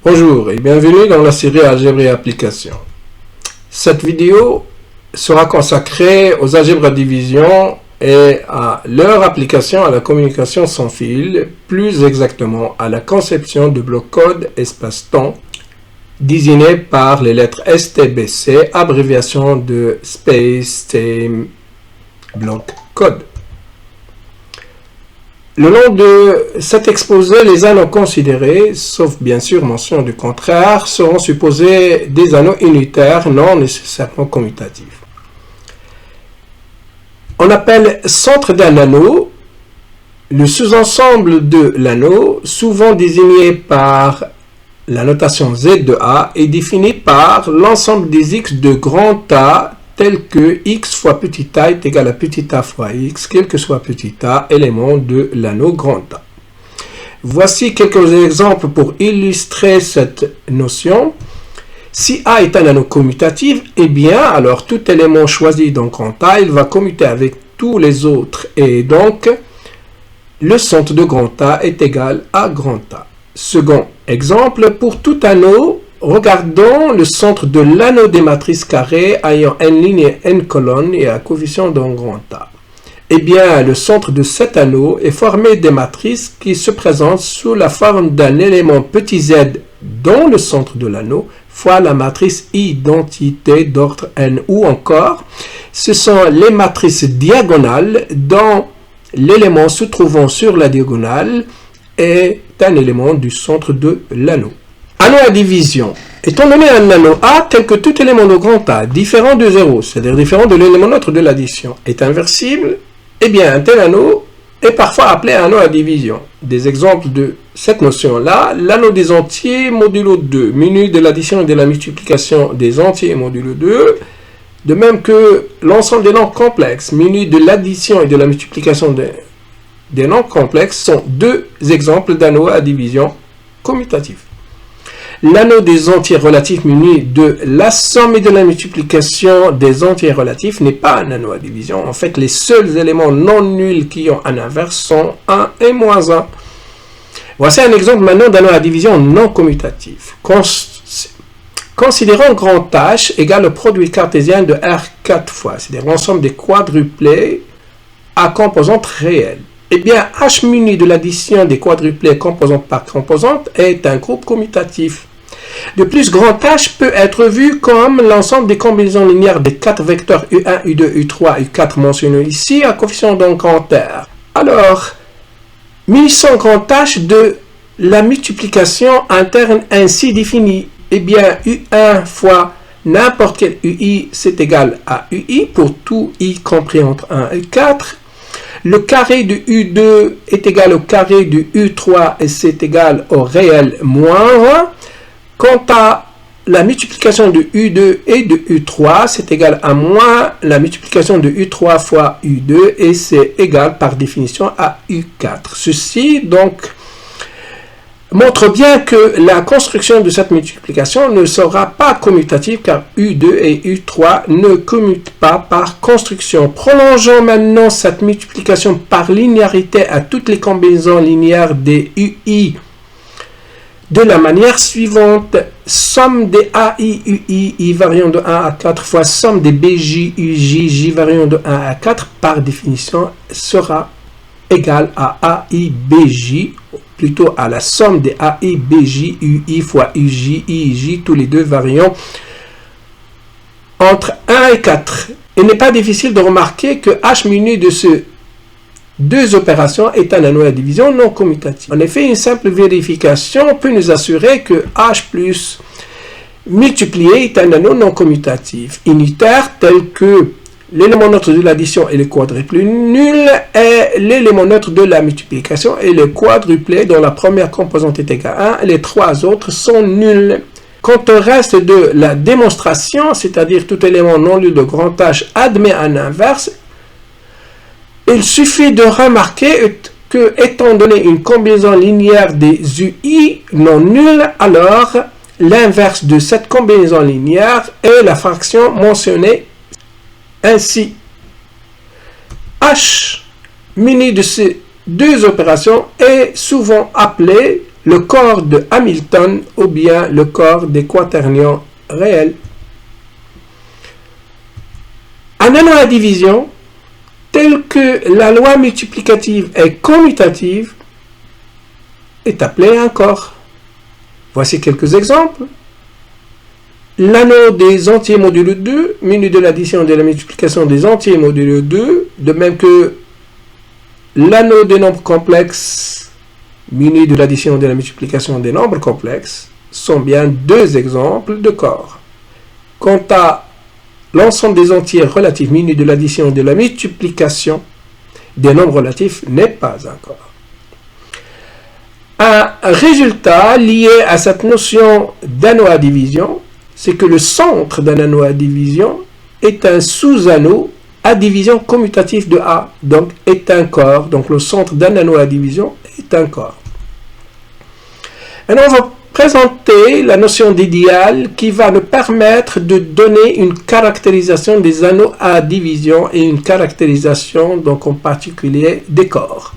Bonjour et bienvenue dans la série Algèbre et applications. Cette vidéo sera consacrée aux algèbres à division et à leur application à la communication sans fil, plus exactement à la conception de blocs code espace-temps, désignés par les lettres STBC, abréviation de Space Time Block Code. Le long de cet exposé, les anneaux considérés, sauf bien sûr mention du contraire, seront supposés des anneaux unitaires, non nécessairement commutatifs. On appelle centre d'un anneau le sous-ensemble de l'anneau, souvent désigné par la notation Z de A, est défini par l'ensemble des X de grand A, tel que x fois petit a est égal à petit a fois x, quel que soit petit a, élément de l'anneau grand A. Voici quelques exemples pour illustrer cette notion. Si A est un anneau commutatif, eh bien, alors tout élément choisi dans grand A, il va commuter avec tous les autres, et donc, le centre de grand A est égal à grand A. Second exemple, pour tout anneau, regardons le centre de l'anneau des matrices carrées ayant n lignes et n colonnes et à coefficient d'un grand A. Eh bien, le centre de cet anneau est formé des matrices qui se présentent sous la forme d'un élément petit z dans le centre de l'anneau fois la matrice identité d'ordre n, ou encore, ce sont les matrices diagonales dont l'élément se trouvant sur la diagonale est un élément du centre de l'anneau. Anneau à division. Étant donné un anneau A tel que tout élément de grand A différent de 0, c'est-à-dire différent de l'élément neutre de l'addition, est inversible, eh bien un tel anneau est parfois appelé anneau à division. Des exemples de cette notion-là, l'anneau des entiers modulo 2, menu de l'addition et de la multiplication des entiers modulo 2, de même que l'ensemble des nombres complexes, menu de l'addition et de la multiplication des nombres complexes, sont deux exemples d'anneaux à division commutatifs. L'anneau des entiers relatifs muni de la somme et de la multiplication des entiers relatifs n'est pas un anneau à division. En fait, les seuls éléments non nuls qui ont un inverse sont 1 et moins 1. Voici un exemple maintenant d'anneau à division non commutatif. Considérons grand H égale le produit cartésien de R 4 fois, c'est-à-dire l'ensemble des quadruplés à composante réelle. Eh bien, H muni de l'addition des quadruplés composante par composante est un groupe commutatif. De plus, grand H peut être vu comme l'ensemble des combinaisons linéaires des 4 vecteurs U1, U2, U3, U4 mentionnés ici à coefficient d'un grand R. Alors, munissons grand H de la multiplication interne ainsi définie. Eh bien, U1 fois n'importe quel UI, c'est égal à UI pour tout I compris entre 1 et 4. Le carré de U2 est égal au carré de U3 et c'est égal au réel moins 1. Quant à la multiplication de U2 et de U3, c'est égal à moins la multiplication de U3 fois U2 et c'est égal par définition à U4. Ceci donc montre bien que la construction de cette multiplication ne sera pas commutative car U2 et U3 ne commutent pas par construction. Prolongeons maintenant cette multiplication par linéarité à toutes les combinaisons linéaires des UI de la manière suivante. Somme des AI, UI, I variant de 1 à 4 fois somme des BJ, UJ, J variant de 1 à 4 par définition sera égale à AI, BJ, plutôt à la somme des AI, BJ, UI fois UJ, IJ, tous les deux variants entre 1 et 4. Il n'est pas difficile de remarquer que H muni de ces deux opérations est un anneau à division non commutatif. En effet, une simple vérification peut nous assurer que H plus multiplié est un anneau non commutatif, unitaire tel que l'élément neutre de l'addition et le quadruplé nul est l'élément neutre de la multiplication et le quadruplé dont la première composante est égale à 1 et les trois autres sont nuls. Quant au reste de la démonstration, c'est-à-dire tout élément non nul de grand H admet un inverse, il suffit de remarquer que, étant donné une combinaison linéaire des UI non nuls, alors l'inverse de cette combinaison linéaire est la fraction mentionnée ainsi. H muni de ces deux opérations est souvent appelé le corps de Hamilton ou bien le corps des quaternions réels. Un anneau à division, tel que la loi multiplicative et commutative, est appelé un corps. Voici quelques exemples. L'anneau des entiers modulo 2, muni de l'addition et de la multiplication des entiers modulo 2, de même que l'anneau des nombres complexes, muni de l'addition et de la multiplication des nombres complexes, sont bien deux exemples de corps. Quant à l'ensemble des entiers relatifs munis de l'addition et de la multiplication des nombres relatifs n'est pas un corps. Un résultat lié à cette notion d'anneau à division, c'est que le centre d'un anneau à division est un sous-anneau à division commutative de A, donc est un corps. Donc le centre d'un anneau à division est un corps. Maintenant, on va présenter la notion d'idéal qui va nous permettre de donner une caractérisation des anneaux à division et une caractérisation, donc en particulier, des corps.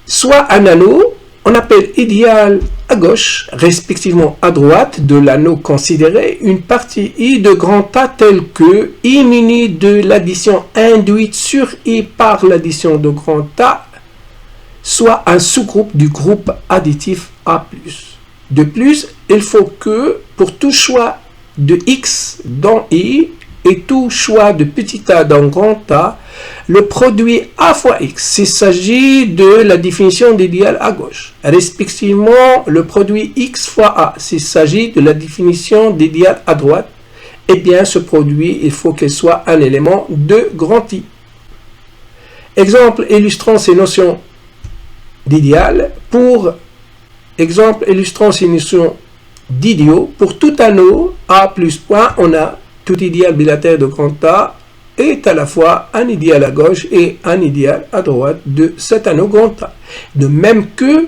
Soit un anneau, on appelle idéal à gauche, respectivement à droite de l'anneau considéré, une partie I de grand A telle que I muni de l'addition induite sur I par l'addition de grand A, soit un sous-groupe du groupe additif A+. De plus, il faut que pour tout choix de X dans I et tout choix de petit a dans grand A, le produit A fois X, s'il s'agit de la définition d'idéal à gauche, respectivement le produit X fois A, s'il s'agit de la définition d'idéal à droite, eh bien ce produit, il faut qu'il soit un élément de grand I. Exemple illustrant ces notions d'idéal. Pour exemple illustrant ces notions d'idiot, pour tout anneau A plus point, on a tout idéal bilatère de grand A est à la fois un idéal à gauche et un idéal à droite de cet anneau grand A. De même que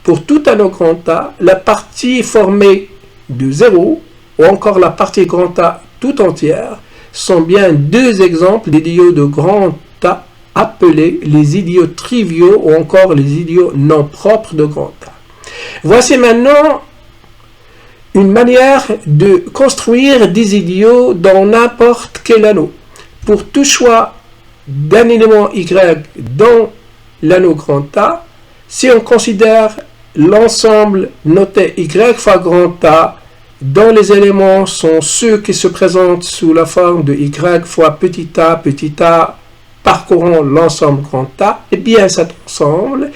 pour tout anneau grand A, la partie formée de 0 ou encore la partie grand A tout entière sont bien deux exemples d'idiots de grand A appelés les idiots triviaux ou encore les idiots non propres de grand A. Voici maintenant une manière de construire des idiots dans n'importe quel anneau. Pour tout choix d'un élément Y dans l'anneau grand A, si on considère l'ensemble noté Y fois grand A, dont les éléments sont ceux qui se présentent sous la forme de Y fois petit a parcourant l'ensemble grand A, et bien cet ensemble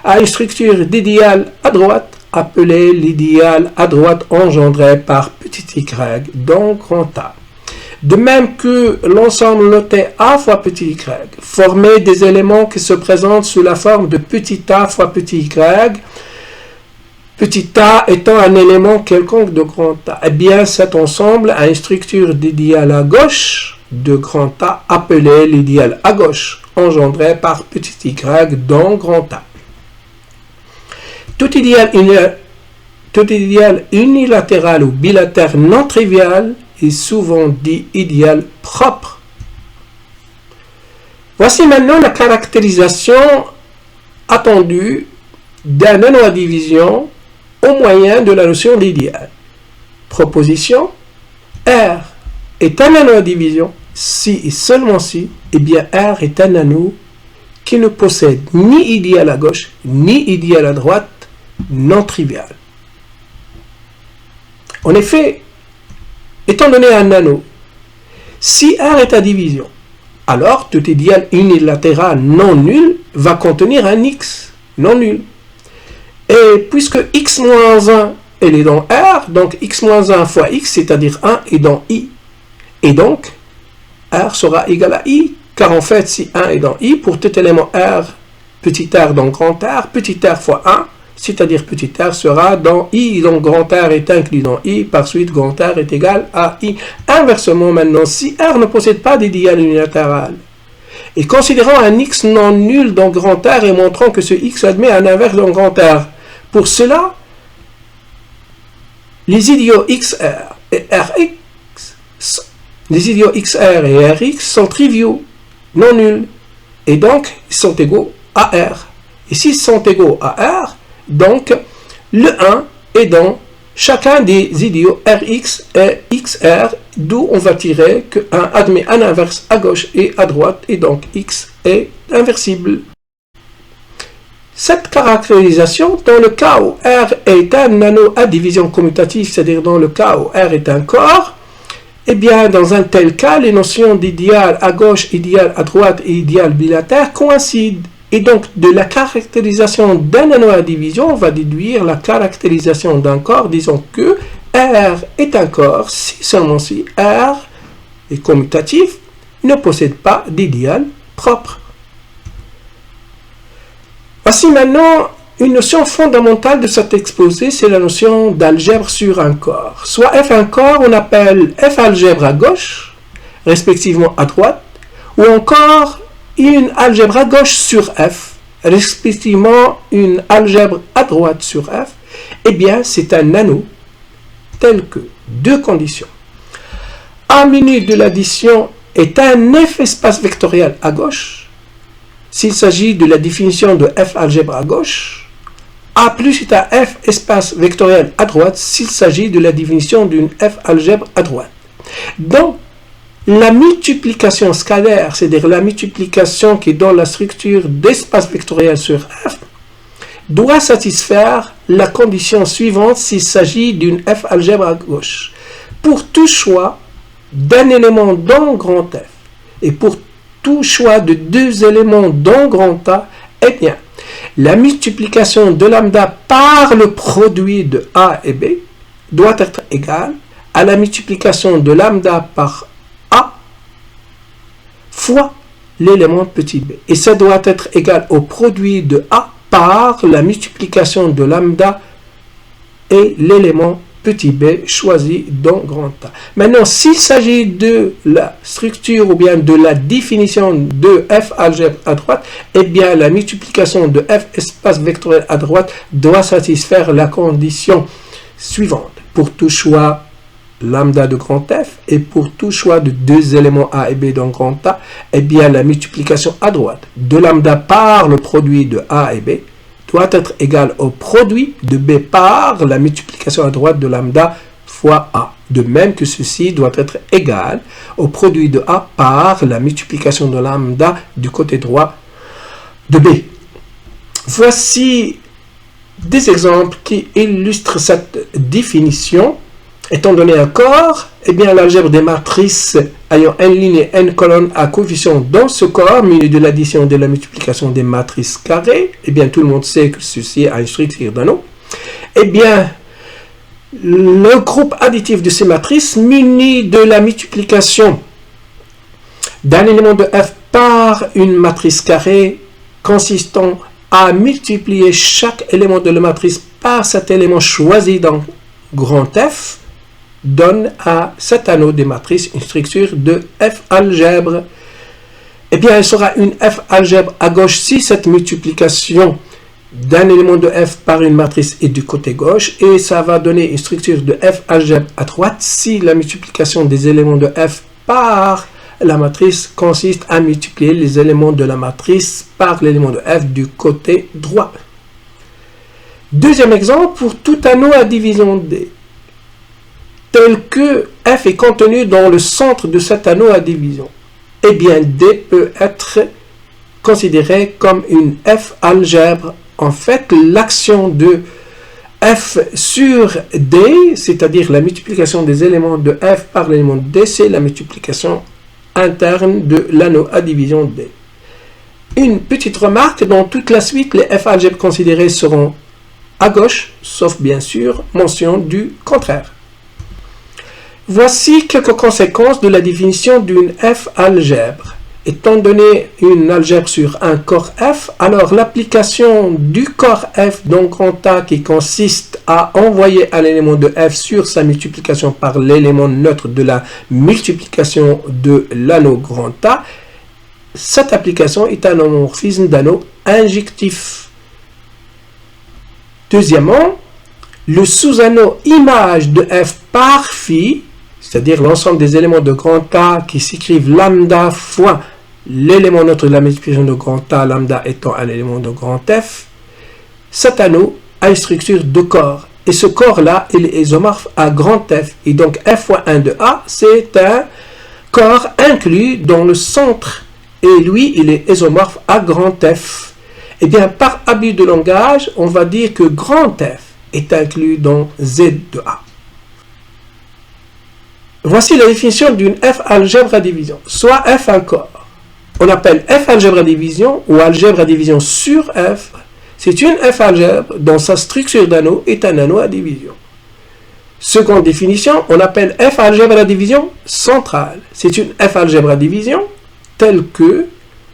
a une structure d'idéal à droite, appelé l'idéal à droite engendré par petit y dans grand A. De même que l'ensemble noté A fois petit y, formé des éléments qui se présentent sous la forme de petit a fois petit y, petit a étant un élément quelconque de grand A, eh bien cet ensemble a une structure d'idéal à gauche de grand A, appelé l'idéal à gauche engendré par petit y dans grand A. Tout idéal unilatéral ou bilatère non trivial est souvent dit idéal propre. Voici maintenant la caractérisation attendue d'un anneau à division au moyen de la notion d'idéal. Proposition: R est un anneau à division si et seulement si, eh bien R est un anneau qui ne possède ni idéal à gauche ni idéal à droite non trivial. En effet, étant donné un anneau, si R est à division, alors tout idéal unilatéral non nul va contenir un X non nul. Et puisque X-1 elle est dans R, donc X-1 fois X, c'est-à-dire 1 est dans I. Et donc, R sera égal à I, car en fait, si 1 est dans I, pour tout élément R, petit r dans grand R, petit r fois 1, c'est-à-dire petit r sera dans I, donc grand R est inclus dans I, par suite grand R est égal à I. Inversement maintenant, si R ne possède pas d'idéal unilatéral, et considérant un X non nul dans grand R et montrant que ce X admet un inverse dans grand R, pour cela, les idiots XR et RX, les idiots XR et RX sont triviaux, non nuls, et donc ils sont égaux à R. Et s'ils sont égaux à R, donc Le 1 est dans chacun des idiots Rx et XR, d'où on va tirer que 1 admet un inverse à gauche et à droite, et donc X est inversible. Cette caractérisation, dans le cas où R est un anneau à division commutative, c'est-à-dire dans le cas où R est un corps, eh bien, dans un tel cas, les notions d'idéal à gauche, idéal à droite et idéal bilatère coïncident. Et donc, de la caractérisation d'un anneau à division, on va déduire la caractérisation d'un corps, disons que R est un corps si seulement si R est commutatif, ne possède pas d'idéal propre. Voici maintenant une notion fondamentale de cet exposé, c'est la notion d'algèbre sur un corps. Soit F un corps, on appelle F algèbre à gauche, respectivement à droite, ou encore une algèbre à gauche sur F, respectivement une algèbre à droite sur F. Eh bien, c'est un anneau tel que deux conditions. A minus de l'addition est un F espace vectoriel à gauche, s'il s'agit de la définition de F algèbre à gauche. A plus est un F espace vectoriel à droite s'il s'agit de la définition d'une F algèbre à droite. Donc, la multiplication scalaire, c'est-à-dire la multiplication qui est dans la structure d'espace vectoriel sur F, doit satisfaire la condition suivante s'il s'agit d'une F algèbre à gauche. Pour tout choix d'un élément dans grand F et pour tout choix de deux éléments dans grand A, eh bien, la multiplication de lambda par le produit de A et B doit être égale à la multiplication de lambda par A fois l'élément petit b. Et ça doit être égal au produit de A par la multiplication de lambda et l'élément petit b choisi dans grand A. Maintenant, s'il s'agit de la structure ou bien de la définition de F algèbre à droite, eh bien la multiplication de F espace vectoriel à droite doit satisfaire la condition suivante. Pour tout choix lambda de grand F et pour tout choix de deux éléments A et B dans grand A, eh bien la multiplication à droite de lambda par le produit de A et B doit être égal au produit de B par la multiplication à droite de lambda fois A. De même que ceci doit être égal au produit de A par la multiplication de lambda du côté droit de B. Voici des exemples qui illustrent cette définition. Étant donné un corps, eh bien l'algèbre des matrices ayant n lignes et n colonnes à coefficient dans ce corps, muni de l'addition et de la multiplication des matrices carrées, eh bien tout le monde sait que ceci a une structure d'anneau. Eh bien, le groupe additif de ces matrices, muni de la multiplication d'un élément de F par une matrice carrée, consistant à multiplier chaque élément de la matrice par cet élément choisi dans grand F, donne à cet anneau des matrices une structure de F algèbre. Eh bien, elle sera une F algèbre à gauche si cette multiplication d'un élément de F par une matrice est du côté gauche, et ça va donner une structure de F algèbre à droite si la multiplication des éléments de F par la matrice consiste à multiplier les éléments de la matrice par l'élément de F du côté droit. Deuxième exemple, pour tout anneau à division D, tel que F est contenu dans le centre de cet anneau à division, eh bien D peut être considéré comme une F algèbre. En fait, l'action de F sur D, c'est-à-dire la multiplication des éléments de F par l'élément de D, c'est la multiplication interne de l'anneau à division D. Une petite remarque, dans toute la suite, les F algèbres considérés seront à gauche, sauf bien sûr mention du contraire. Voici quelques conséquences de la définition d'une F algèbre. Étant donné une algèbre sur un corps F, alors l'application du corps F dans grand A qui consiste à envoyer un élément de F sur sa multiplication par l'élément neutre de la multiplication de l'anneau grand A, cette application est un homomorphisme d'anneau injectif. Deuxièmement, le sous-anneau image de F par phi, c'est-à-dire l'ensemble des éléments de grand A qui s'écrivent lambda fois l'élément neutre de la multiplication de grand A, lambda étant un élément de grand F, cet anneau a une structure de corps. Et ce corps-là, il est isomorphe à grand F. Et donc F fois 1 de A, c'est un corps inclus dans le centre. Et lui, il est isomorphe à grand F. Eh bien, par abus de langage, on va dire que grand F est inclus dans Z de A. Voici la définition d'une F algèbre à division. Soit F un corps. On appelle F algèbre à division ou algèbre à division sur F. C'est une F algèbre dont sa structure d'anneau est un anneau à division. Seconde définition, on appelle F algèbre à division centrale. C'est une F algèbre à division telle que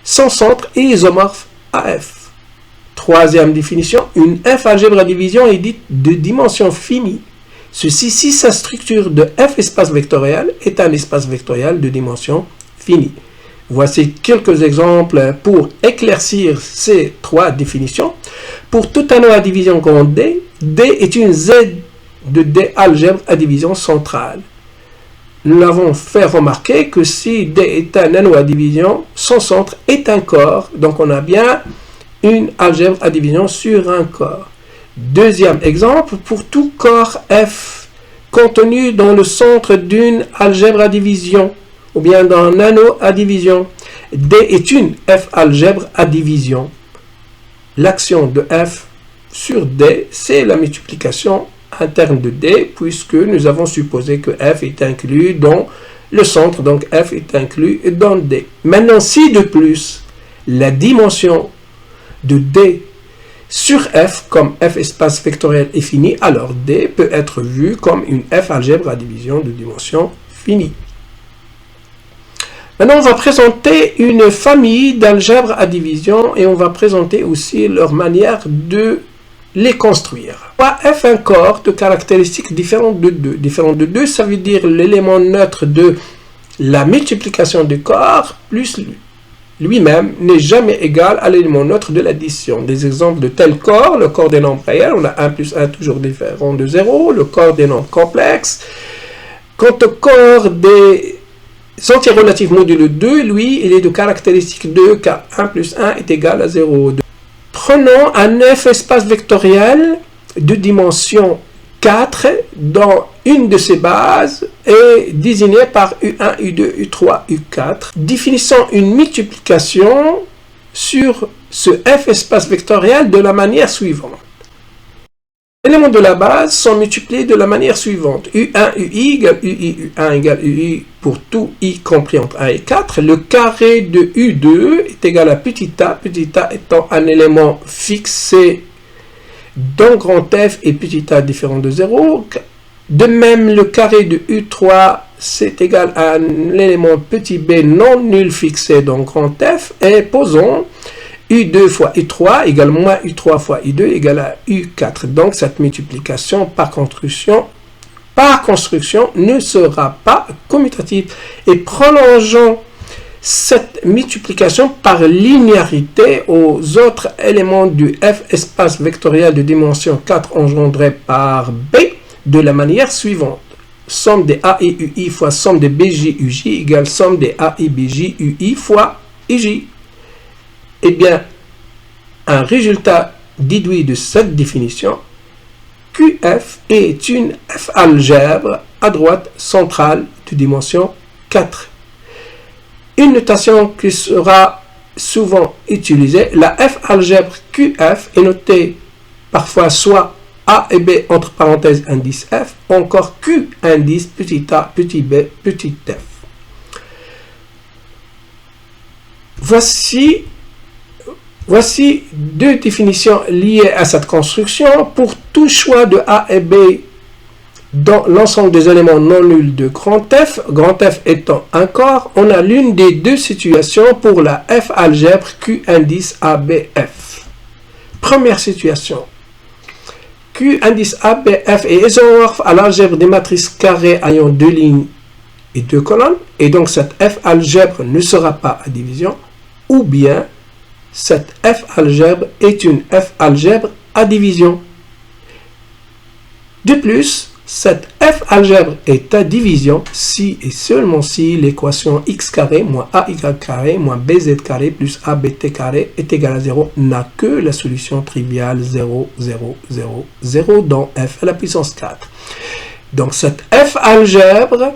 son centre est isomorphe à F. Troisième définition, une F algèbre à division est dite de dimension finie. Ceci si sa structure de F espace vectoriel est un espace vectoriel de dimension finie. Voici quelques exemples pour éclaircir ces trois définitions. Pour tout anneau à division grand D, D est une Z de D algèbre à division centrale. Nous l'avons fait remarquer que si D est un anneau à division, son centre est un corps. Donc on a bien une algèbre à division sur un corps. Deuxième exemple, pour tout corps F contenu dans le centre d'une algèbre à division ou bien d'un anneau à division, D est une F algèbre à division. L'action de F sur D, c'est la multiplication interne de D, puisque nous avons supposé que F est inclus dans le centre, donc F est inclus dans D. Maintenant, si de plus, la dimension de D sur F comme F espace vectoriel est fini, alors D peut être vu comme une F algèbre à division de dimension finie. Maintenant, on va présenter une famille d'algèbres à division et on va présenter aussi leur manière de les construire. F un corps de caractéristiques différentes de 2. Différentes de 2, ça veut dire l'élément neutre de la multiplication du corps plus lui-même n'est jamais égal à l'élément neutre de l'addition. Des exemples de tel corps, le corps des nombres réels, on a 1 plus 1 toujours différent de 0, le corps des nombres complexes. Quant au corps des entiers relatifs modulo 2, lui, il est de caractéristique 2 car 1 plus 1 est égal à 0. Prenons un F espace vectoriel de dimension 4 dont une de ses bases est désignée par U1, U2, U3, U4. Définissons une multiplication sur ce F espace vectoriel de la manière suivante. Les éléments de la base sont multipliés de la manière suivante. U1, UI égale UI, U1 égale UI pour tout I compris entre 1 et 4. Le carré de U2 est égal à petit a étant un élément fixé dans grand F et petit a différent de 0. De même, le carré de U3, c'est égal à un élément petit b non nul fixé dans grand F. Et posons U2 fois U3 égale moins U3 fois U2 égale à U4. Donc, cette multiplication par construction ne sera pas commutative. Et prolongeons cette multiplication par linéarité aux autres éléments du F espace vectoriel de dimension 4 engendré par B de la manière suivante. Somme des A et UI fois somme des BJ UJ égale somme des A et BJ UI fois IJ. Eh bien, un résultat déduit de cette définition, QF est une F algèbre à droite centrale de dimension 4. Une notation qui sera souvent utilisée, la F algèbre QF est notée parfois soit A et B entre parenthèses indice F, encore Q indice petit a, petit b, petit f. Voici deux définitions liées à cette construction. Pour tout choix de A et B dans l'ensemble des éléments non nuls de grand F étant un corps, on a l'une des deux situations pour la F algèbre Q indice ABF. Première situation. Q indice ABF est isomorphe à l'algèbre des matrices carrées ayant deux lignes et deux colonnes, et donc cette F algèbre ne sera pas à division, ou bien cette F algèbre est une F algèbre à division. De plus, Cette f algèbre est à division si et seulement si l'équation x carré moins ay carré moins bz carré plus abt carré est égal à 0 n'a que la solution triviale 0, 0, 0, 0 dans f à la puissance 4. Donc cette f algèbre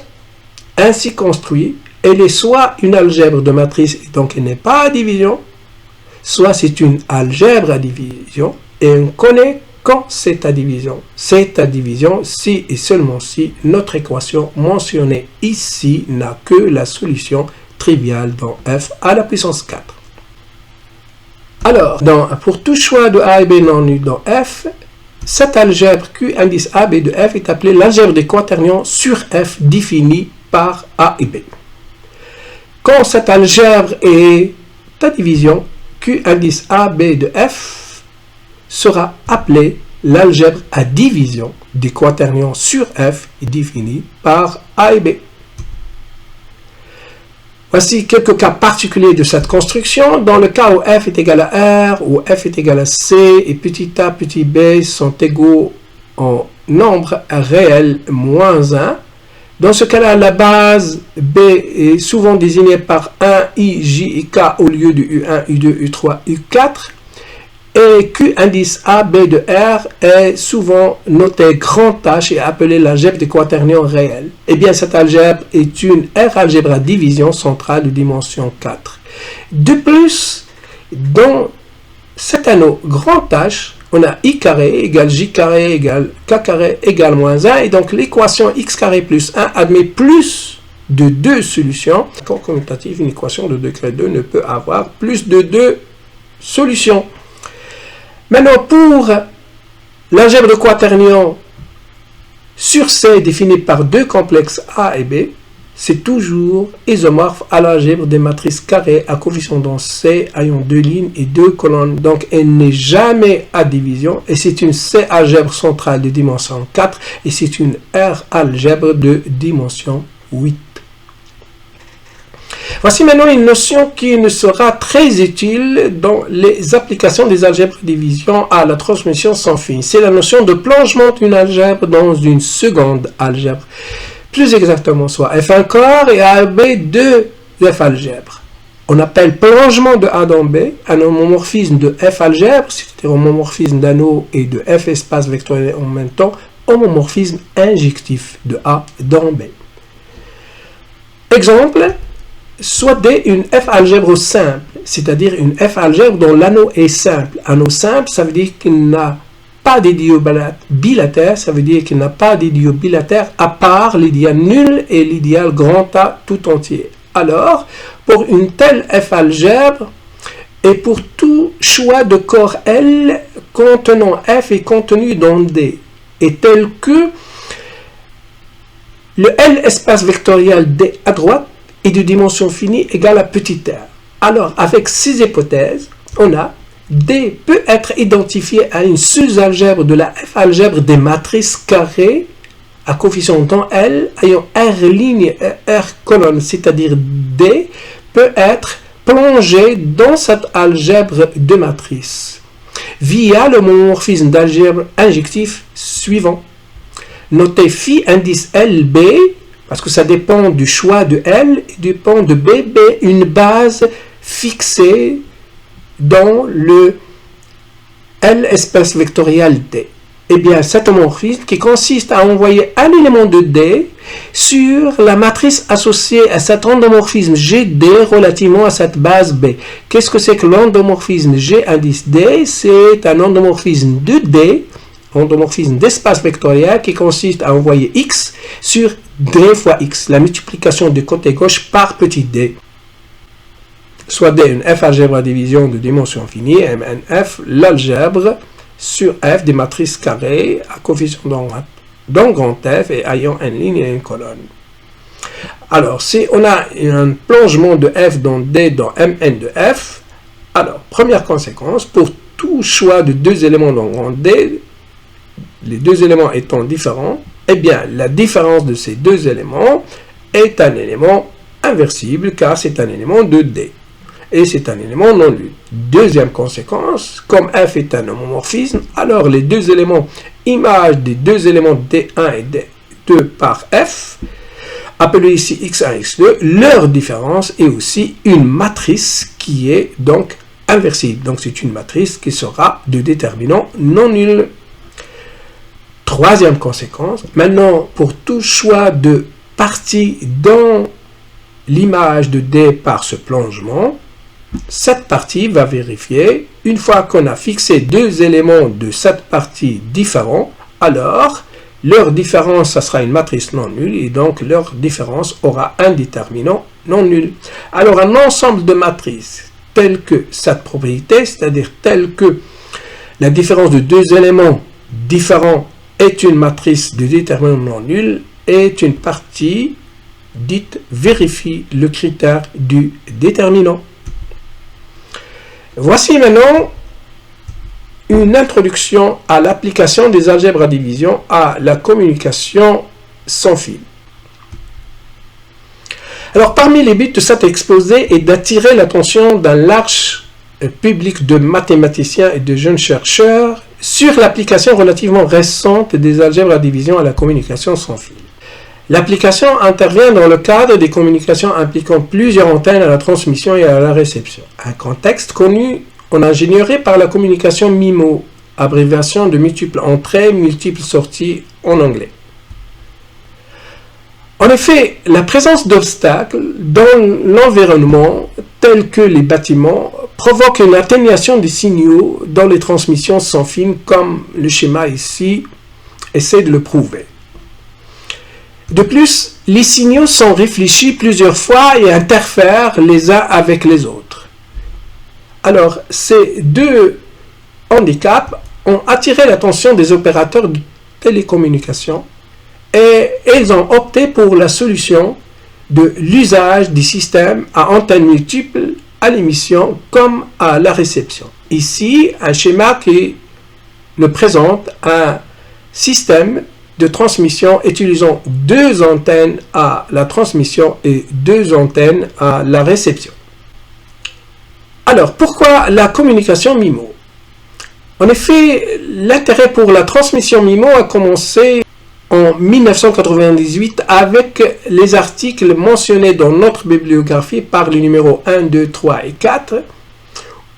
ainsi construite, elle est soit une algèbre de matrice, donc elle n'est pas à division, soit c'est une algèbre à division, et on connaît quand c'est à division. C'est à division si et seulement si notre équation mentionnée ici n'a que la solution triviale dans f à la puissance 4. Alors, pour tout choix de a et b non nul dans f, cette algèbre Q indice a, b de f est appelée l'algèbre des quaternions sur f définie par a et b. Quand cette algèbre est à division, Q indice a, b de f sera appelée l'algèbre à division des quaternions sur f définie par a et b. Voici quelques cas particuliers de cette construction. Dans le cas où f est égal à r, où f est égal à c et petit a, petit b sont égaux en nombre réel moins 1, dans ce cas-là, la base b est souvent désignée par 1, i, j et k au lieu de u1, u2, u3, u4. Et Q indice A, B de R est souvent noté grand H et appelé l'algèbre des quaternions réels. Eh bien, cette algèbre est une R algèbre à division centrale de dimension 4. De plus, dans cet anneau grand H, on a I carré égale J carré égale K carré égale moins 1. Et donc, l'équation X carré plus 1 admet plus de 2 solutions. En commutatif, une équation de degré 2 ne peut avoir plus de 2 solutions. Maintenant, pour l'algèbre de quaternions sur C définie par deux complexes A et B, c'est toujours isomorphe à l'algèbre des matrices carrées à coefficient dense C ayant 2 lignes et 2 colonnes. Donc, elle n'est jamais à division et c'est une C algèbre centrale de dimension 4 et c'est une R algèbre de dimension 8. Voici maintenant une notion qui nous sera très utile dans les applications des algèbres de division à la transmission sans fin. C'est la notion de plongement d'une algèbre dans une seconde algèbre. Plus exactement, soit f1 corps et ab de f algèbre. On appelle plongement de A dans B un homomorphisme de f algèbre, c'est-à-dire homomorphisme d'anneau et de f espace vectoriel en même temps, homomorphisme injectif de A dans B. Exemple, soit D une F algèbre simple, c'est-à-dire une F algèbre dont l'anneau est simple. Anneau simple, ça veut dire qu'il n'a pas d'idiot bilatère, ça veut dire qu'il n'a pas d'idiot bilatère à part l'idéal nul et l'idéal grand A tout entier. Alors, pour une telle F algèbre, et pour tout choix de corps L contenant F et contenu dans D, est tel que le L espace vectoriel D à droite est de dimension finie égale à petit r. Alors, avec ces hypothèses, on a D peut être identifié à une sous-algèbre de la F algèbre des matrices carrées à coefficient dans L ayant R ligne et R colonne, c'est-à-dire D peut être plongé dans cette algèbre de matrices via le homomorphisme d'algèbre injectif suivant. Notez phi indice LB, parce que ça dépend du choix de L et dépend de BB, une base fixée dans le L espace vectoriel D. Eh bien, cet homomorphisme qui consiste à envoyer un élément de D sur la matrice associée à cet endomorphisme GD relativement à cette base B. Qu'est-ce que c'est que l'endomorphisme G indice D? C'est un endomorphisme de D, endomorphisme d'espace vectoriel qui consiste à envoyer X sur D fois X, la multiplication du côté gauche par petit d. Soit D une F algèbre à division de dimension finie, MNF, l'algèbre sur F des matrices carrées à coefficient dans grand F et ayant une ligne et une colonne. Alors, si on a un plongement de F dans D dans Mn de F, alors, première conséquence, pour tout choix de deux éléments dans grand D, les deux éléments étant différents, eh bien, la différence de ces deux éléments est un élément inversible car c'est un élément de D. et c'est un élément non nul. Deuxième conséquence, comme f est un homomorphisme, alors les deux éléments images des deux éléments D1 et D2 par f, appelés ici x1 et x2, leur différence est aussi une matrice qui est donc inversible. Donc c'est une matrice qui sera de déterminant non nul. Troisième conséquence, maintenant pour tout choix de partie dans l'image de D par ce plongement, cette partie va vérifier, une fois qu'on a fixé deux éléments de cette partie différents, alors leur différence, ça sera une matrice non nulle, et donc leur différence aura un déterminant non nul. Alors un ensemble de matrices telles que cette propriété, c'est-à-dire telle que la différence de deux éléments différents est une matrice de déterminant non nul, est une partie dite vérifie le critère du déterminant. Voici maintenant une introduction à l'application des algèbres à division à la communication sans fil. Alors, parmi les buts de cet exposé est d'attirer l'attention d'un large public de mathématiciens et de jeunes chercheurs sur l'application relativement récente des algèbres à division à la communication sans fil. L'application intervient dans le cadre des communications impliquant plusieurs antennes à la transmission et à la réception. Un contexte connu en ingénierie par la communication MIMO, abréviation de multiples entrées, multiples sorties en anglais. En effet, la présence d'obstacles dans l'environnement, tels que les bâtiments, provoque une atténuation des signaux dans les transmissions sans fil, comme le schéma ici essaie de le prouver. De plus, les signaux sont réfléchis plusieurs fois et interfèrent les uns avec les autres. Alors, ces deux handicaps ont attiré l'attention des opérateurs de télécommunications et ils ont opté pour la solution de l'usage des systèmes à antennes multiples à l'émission comme à la réception. Ici, un schéma qui nous présente un système de transmission utilisant deux antennes à la transmission et deux antennes à la réception. Alors, pourquoi la communication MIMO? En effet, l'intérêt pour la transmission MIMO a commencé en 1998 avec les articles mentionnés dans notre bibliographie par les numéros 1, 2, 3 et 4,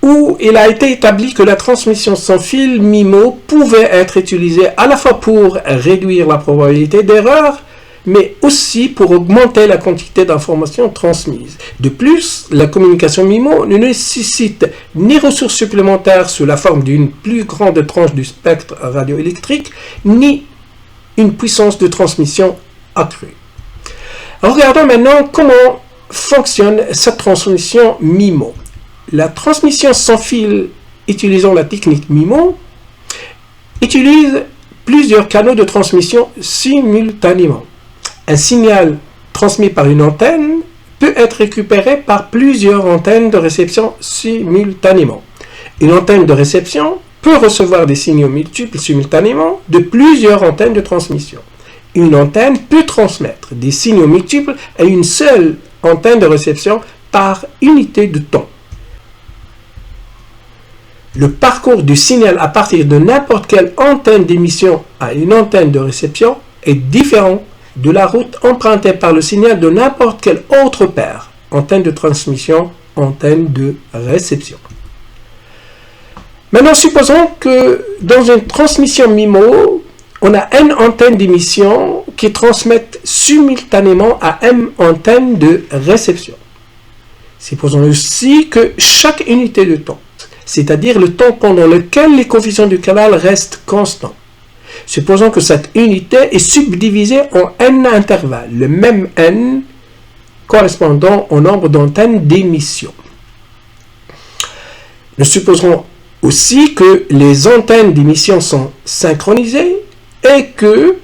où il a été établi que la transmission sans fil MIMO pouvait être utilisée à la fois pour réduire la probabilité d'erreur, mais aussi pour augmenter la quantité d'informations transmises. De plus, la communication MIMO ne nécessite ni ressources supplémentaires sous la forme d'une plus grande tranche du spectre radioélectrique, ni une puissance de transmission accrue. Regardons maintenant comment fonctionne cette transmission MIMO. La transmission sans fil utilisant la technique MIMO utilise plusieurs canaux de transmission simultanément. Un signal transmis par une antenne peut être récupéré par plusieurs antennes de réception simultanément. Une antenne de réception peut recevoir des signaux multiples simultanément de plusieurs antennes de transmission. Une antenne peut transmettre des signaux multiples à une seule antenne de réception par unité de temps. Le parcours du signal à partir de n'importe quelle antenne d'émission à une antenne de réception est différent de la route empruntée par le signal de n'importe quelle autre paire, antenne de transmission, antenne de réception. Maintenant, supposons que dans une transmission MIMO, on a n antennes d'émission qui transmettent simultanément à m antennes de réception. Supposons aussi que chaque unité de temps, c'est-à-dire le temps pendant lequel les coefficients du canal restent constants. Supposons que cette unité est subdivisée en n intervalles, le même n correspondant au nombre d'antennes d'émission. Nous supposerons aussi que les antennes d'émission sont synchronisées et que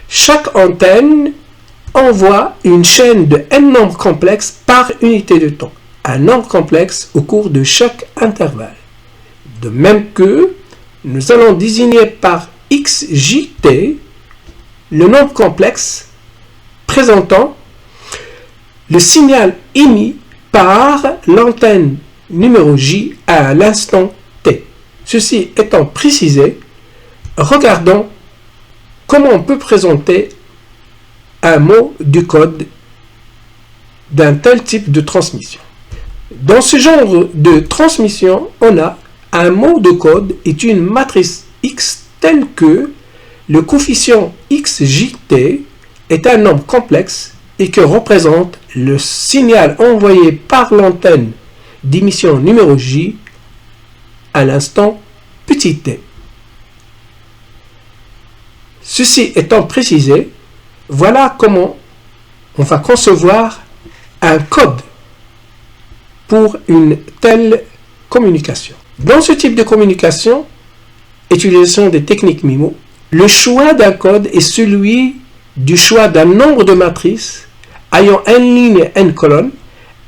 chaque antenne envoie une chaîne de n nombres complexes par unité de temps, un nombre complexe au cours de chaque intervalle. De même que nous allons désigner par xjt le nombre complexe présentant le signal émis par l'antenne numéro J à l'instant T. Ceci étant précisé, regardons comment on peut présenter un mot du code d'un tel type de transmission. Dans ce genre de transmission, on a un mot de code est une matrice X telle que le coefficient XJT est un nombre complexe et que représente le signal envoyé par l'antenne d'émission numéro J à l'instant petit t. Ceci étant précisé, voilà comment on va concevoir un code pour une telle communication. Dans ce type de communication, utilisation des techniques MIMO, le choix d'un code est celui du choix d'un nombre de matrices ayant n lignes et n colonnes,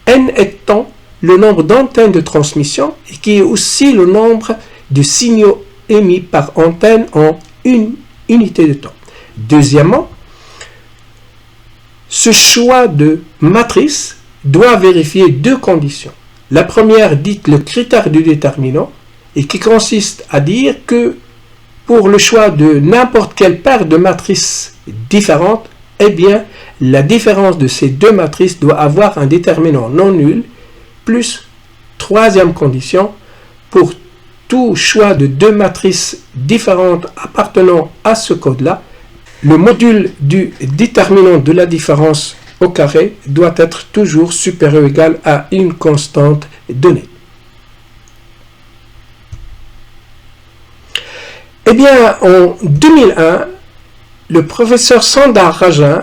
n étant le nombre d'antennes de transmission et qui est aussi le nombre de signaux émis par antenne en une unité de temps. Deuxièmement, ce choix de matrice doit vérifier deux conditions. La première dite le critère du déterminant et qui consiste à dire que pour le choix de n'importe quelle paire de matrices différentes, eh bien, la différence de ces deux matrices doit avoir un déterminant non nul, plus troisième condition, pour tout choix de deux matrices différentes appartenant à ce code-là, le module du déterminant de la différence au carré doit être toujours supérieur ou égal à une constante donnée. Eh bien, en 2001, le professeur Sundar Rajan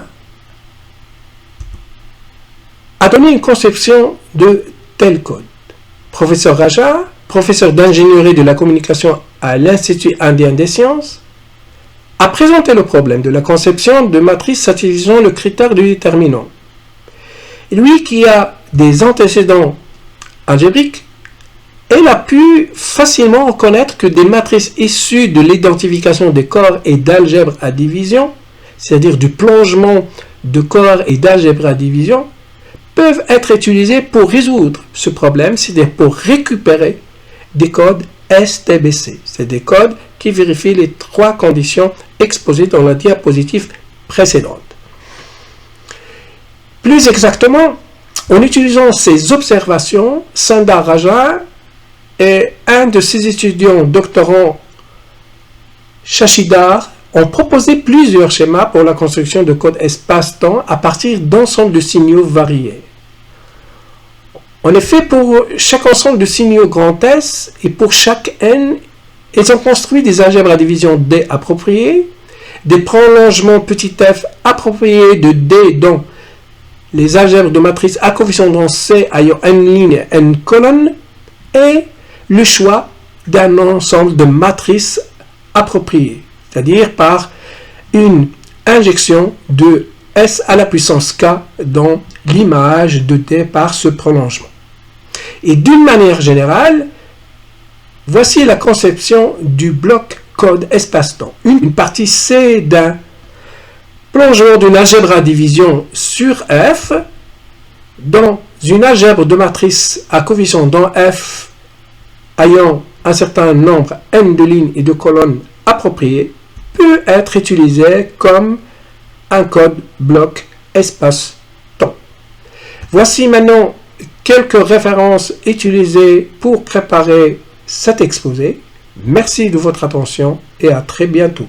a donné une conception de tel code. Professeur Rajan, professeur d'ingénierie de la communication à l'Institut indien des sciences, a présenté le problème de la conception de matrices satisfaisant le critère du déterminant. Lui qui a des antécédents algébriques, il a pu facilement reconnaître que des matrices issues de l'identification des corps et d'algèbre à division, c'est-à-dire du plongement de corps et d'algèbre à division, peuvent être utilisées pour résoudre ce problème, c'est-à-dire pour récupérer des codes STBC. C'est des codes qui vérifient les trois conditions exposées dans la diapositive précédente. Plus exactement, en utilisant ces observations, Sundar Rajan et un de ses étudiants doctorants, Shashidhar, ont proposé plusieurs schémas pour la construction de codes espace-temps à partir d'ensembles de signaux variés. En effet, pour chaque ensemble de signaux grand S et pour chaque n, ils ont construit des algèbres à division D appropriées, des prolongements petit f appropriés de D dont les algèbres de matrice à coefficient dans C ayant n lignes et n colonnes, et le choix d'un ensemble de matrices appropriées, c'est-à-dire par une injection de S à la puissance K dans l'image de D par ce prolongement. Et d'une manière générale, voici la conception du bloc code espace-temps. Une partie C d'un plongement d'une algèbre à division sur F dans une algèbre de matrice à coefficient dans F ayant un certain nombre n de lignes et de colonnes appropriées peut être utilisé comme un code bloc espace-temps. Voici maintenant quelques références utilisées pour préparer cet exposé. Merci de votre attention et à très bientôt.